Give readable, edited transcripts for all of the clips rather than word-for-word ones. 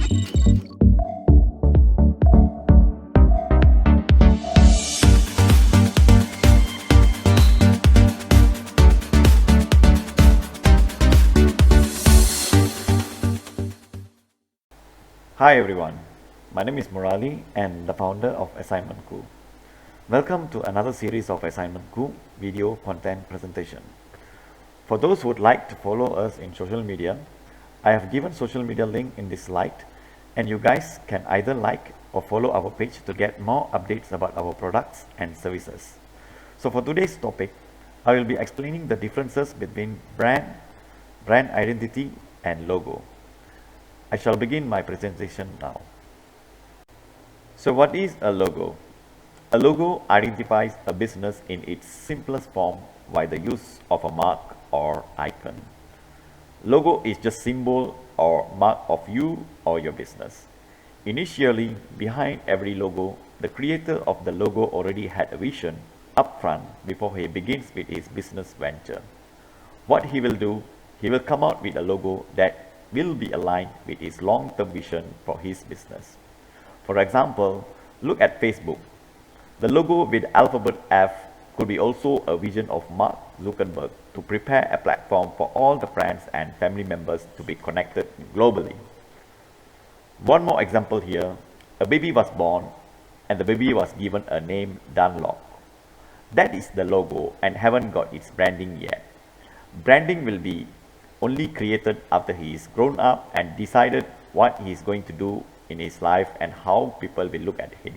Hi everyone, my name is Murali and the founder of Assignmentku. Welcome to another series of Assignmentku video content presentation. For those who would like to follow us in social media, I have given social media link in this slide and you guys can either like or follow our page to get more updates about our products and services. So for today's topic, I will be explaining the differences between brand identity and logo. I shall begin my presentation now. So what is a logo? A logo identifies a business in its simplest form by the use of a mark or icon. Logo is just symbol or mark of you or your business. Initially, behind every logo, the creator of the logo already had a vision upfront before he begins with his business venture. What he will do, he will come out with a logo that will be aligned with his long-term vision for his business. For example, look at Facebook. The logo with alphabet F could be also a vision of Mark Zuckerberg to prepare a platform for all the friends and family members to be connected globally. One more example here, a baby was born and the baby was given a name Dunlop. That is the logo and haven't got its branding yet. Branding will be only created after he is grown up and decided what he is going to do in his life and how people will look at him.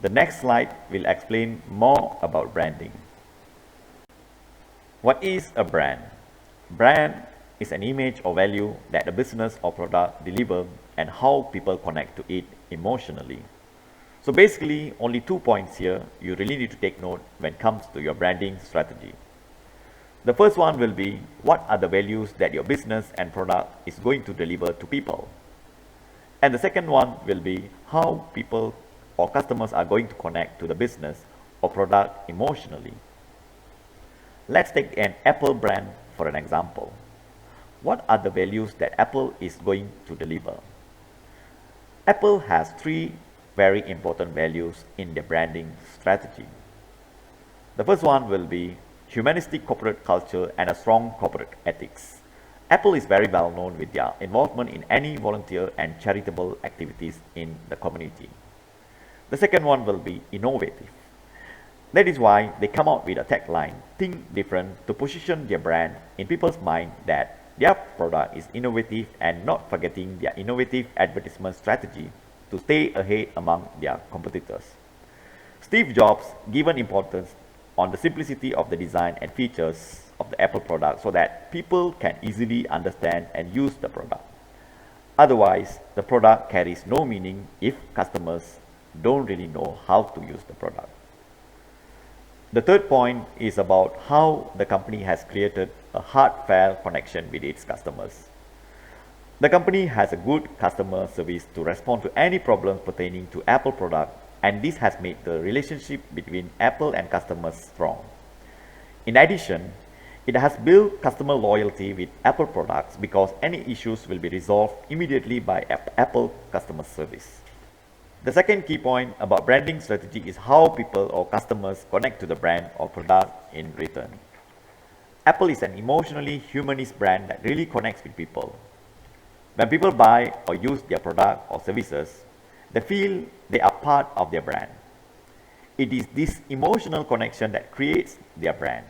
The next slide will explain more about branding. What is a brand? Brand is an image or value that a business or product delivers and how people connect to it emotionally. So basically, only 2 points here you really need to take note when it comes to your branding strategy. The first one will be, what are the values that your business and product is going to deliver to people? And the second one will be, how people or customers are going to connect to the business or product emotionally. Let's take an Apple brand for an example. What are the values that Apple is going to deliver? Apple has 3 very important values in their branding strategy. The first one will be humanistic corporate culture and a strong corporate ethics. Apple is very well known with their involvement in any volunteer and charitable activities in the community. The second one will be innovative. That is why they come out with a tagline, think different, to position their brand in people's mind that their product is innovative and not forgetting their innovative advertisement strategy to stay ahead among their competitors. Steve Jobs given importance on the simplicity of the design and features of the Apple product so that people can easily understand and use the product. Otherwise, the product carries no meaning if customers don't really know how to use the product. The third point is about how the company has created a heartfelt connection with its customers. The company has a good customer service to respond to any problems pertaining to Apple product, and this has made the relationship between Apple and customers strong. In addition, it has built customer loyalty with Apple products because any issues will be resolved immediately by Apple customer service. The second key point about branding strategy is how people or customers connect to the brand or product in return. Apple is an emotionally humanist brand that really connects with people. When people buy or use their product or services, they feel they are part of their brand. It is this emotional connection that creates their brand.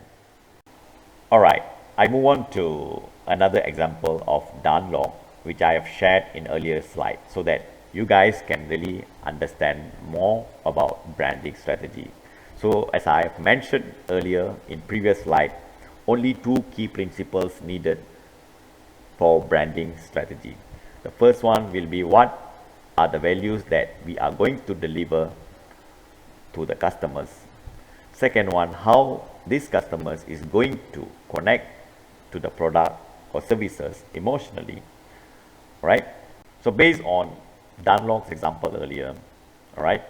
Alright, I move on to another example of Dunlop, which I have shared in earlier slide so that you guys can really understand more about branding strategy. So as I have mentioned earlier in previous slide, only 2 key principles needed for branding strategy. The first one will be, what are the values that we are going to deliver to the customers. Second one, how these customers is going to connect to the product or services emotionally, right? So based on Dunlop's example earlier, all right,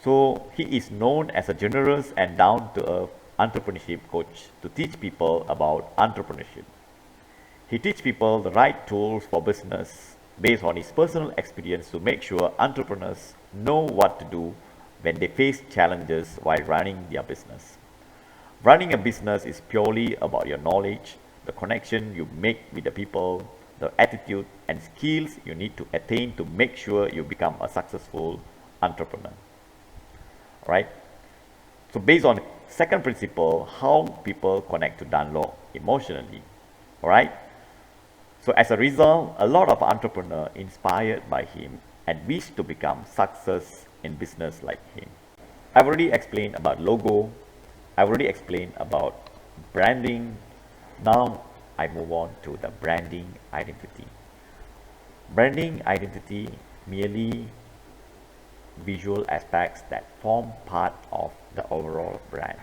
so he is known as a generous and down-to-earth entrepreneurship coach to teach people about entrepreneurship. He teaches people the right tools for business based on his personal experience to make sure entrepreneurs know what to do when they face challenges while running their business. Running a business is purely about your knowledge, the connection you make with the people, the attitude and skills you need to attain to make sure you become a successful entrepreneur. Right? So based on the second principle, how people connect to Dunlop emotionally. All right? So as a result, a lot of entrepreneurs inspired by him and wish to become success in business like him. I've already explained about logo. I've already explained about branding. Now I move on to the branding identity. Branding identity merely visual aspects that form part of the overall brand.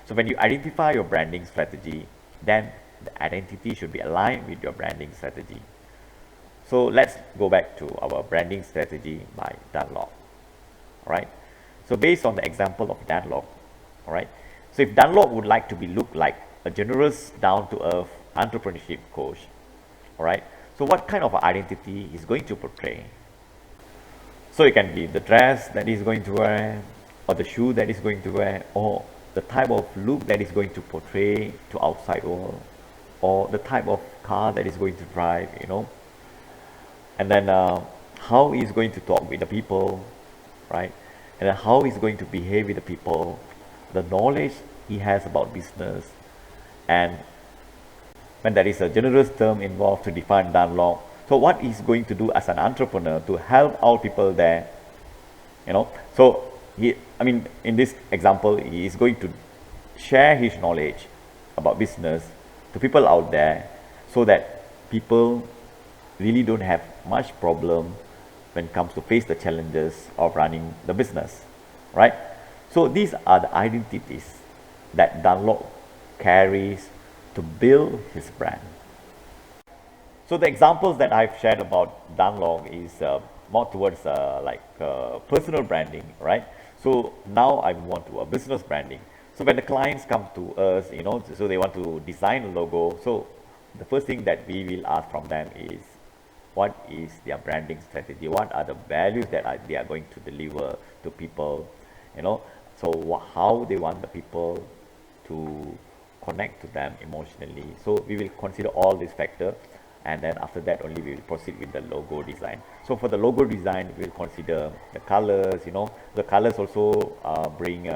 So when you identify your branding strategy, then the identity should be aligned with your branding strategy. So let's go back to our branding strategy by Dunlop. All right. So based on the example of Dunlop, all right. So if Dunlop would like to be look like a generous, down-to-earth entrepreneurship coach, all right. So what kind of identity he's going to portray? So it can be the dress that he's going to wear, or the shoe that he's going to wear, or the type of look that he's going to portray to outside world, or the type of car that he's going to drive, you know, and then how he's going to talk with the people, right? And then how he's going to behave with the people, the knowledge he has about business, and when there is a generous term involved to define Dunlop. So what he's going to do as an entrepreneur to help all people there, you know. So in this example, he is going to share his knowledge about business to people out there so that people really don't have much problem when it comes to face the challenges of running the business, right? So these are the identities that Dunlop carries to build his brand. So the examples that I've shared about Dunlop is more towards personal branding, right? So now I move on to a business branding. So when the clients come to us, you know, so they want to design a logo. So the first thing that we will ask from them is, what is their branding strategy? What are the values that they are going to deliver to people? You know, so how they want the people to connect to them emotionally. So we will consider all these factors, and then after that only we will proceed with the logo design. So for the logo design, we will consider the colors. You know, the colors also bring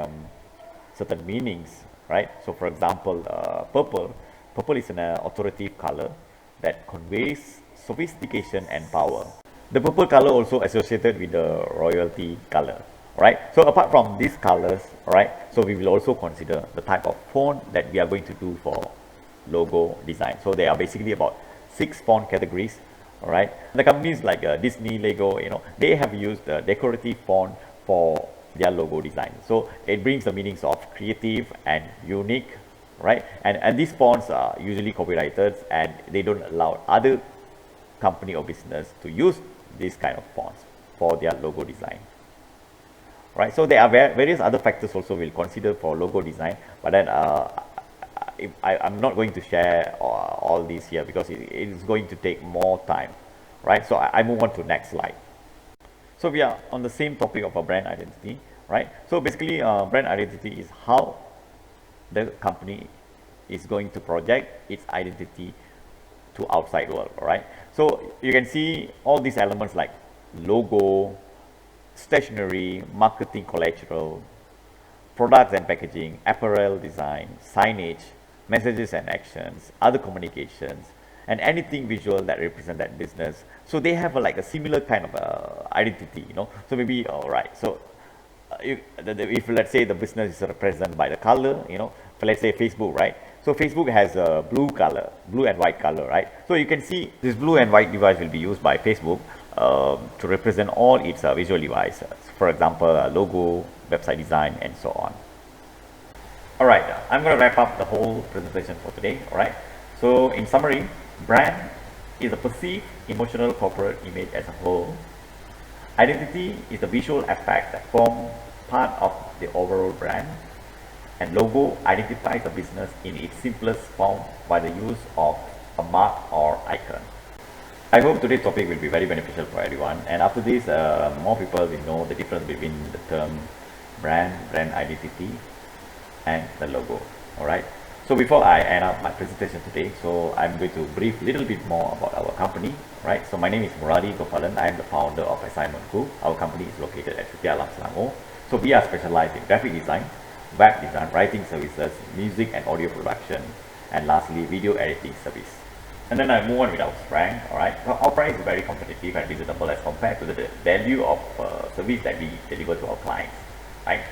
certain meanings, right? So for example, purple is an authoritative color that conveys sophistication and power. The purple color also associated with the royalty color, right? So apart from these colors, right, so we will also consider the type of font that we are going to do for logo design. So there are basically about 6 font categories, all right. The companies like Disney, Lego, you know, they have used the decorative font for their logo design. So it brings the meanings of creative and unique, right? And these fonts are usually copyrighted, and they don't allow other company or business to use these kind of fonts for their logo design, right? So there are various other factors also we'll consider for logo design, but then I'm not going to share all these here because it is going to take more time, right? So I move on to next slide. So we are on the same topic of a brand identity, right? So basically brand identity is how the company is going to project its identity to outside world, right? So you can see all these elements like logo, stationery, marketing collateral, products and packaging, apparel design, signage, messages and actions, other communications, and anything visual that represent that business. So they have like a similar kind of identity, you know. So maybe, all right, so if let's say the business is represented by the color, you know, for let's say Facebook, right? So Facebook has a blue color, blue and white color, right? So you can see this blue and white device will be used by Facebook to represent all its visual devices. For example, logo, website design, and so on. All right, I'm going to wrap up the whole presentation for today. All right. So in summary, brand is a perceived emotional corporate image as a whole. Identity is the visual effect that form part of the overall brand, and logo identifies a business in its simplest form by the use of a mark or icon. I hope today's topic will be very beneficial for everyone. And after this, more people will know the difference between the term brand identity, and the logo. All right. So before I end up my presentation today, so I'm going to brief a little bit more about our company. Right. So my name is Murali Gopalan. I am the founder of Assignmentku. Our company is located at Sutia Alam, Selangor. So we are specialized in graphic design, web design, writing services, music and audio production, and lastly, video editing service. And then I move on with our brand. All right. So our price is very competitive and reasonable as compared to the value of service that we deliver to our clients. Right.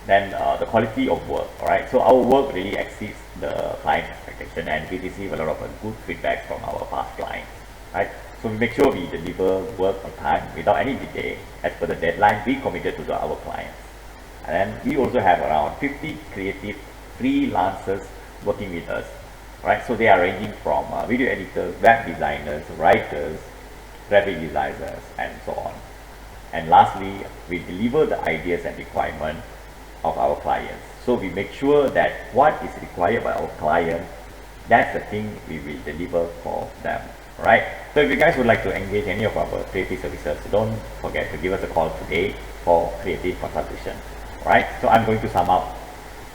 Then the quality of work. All right. So our work really exceeds the client expectation, and we receive a lot of good feedback from our past clients. Right. So we make sure we deliver work on time without any delay as per the deadline we committed to our clients. And then we also have around 50 creative freelancers working with us. Right, so they are ranging from video editors, web designers, writers, graphic designers, and so on. And lastly, we deliver the ideas and requirements of our clients. So we make sure that what is required by our client, that's the thing we will deliver for them. Right. So if you guys would like to engage any of our creative services, don't forget to give us a call today for creative consultation. Right. So I'm going to sum up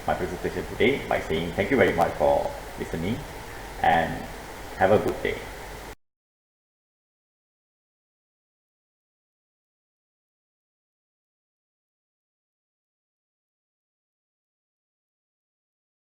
my presentation today by saying thank you very much for listening and have a good day.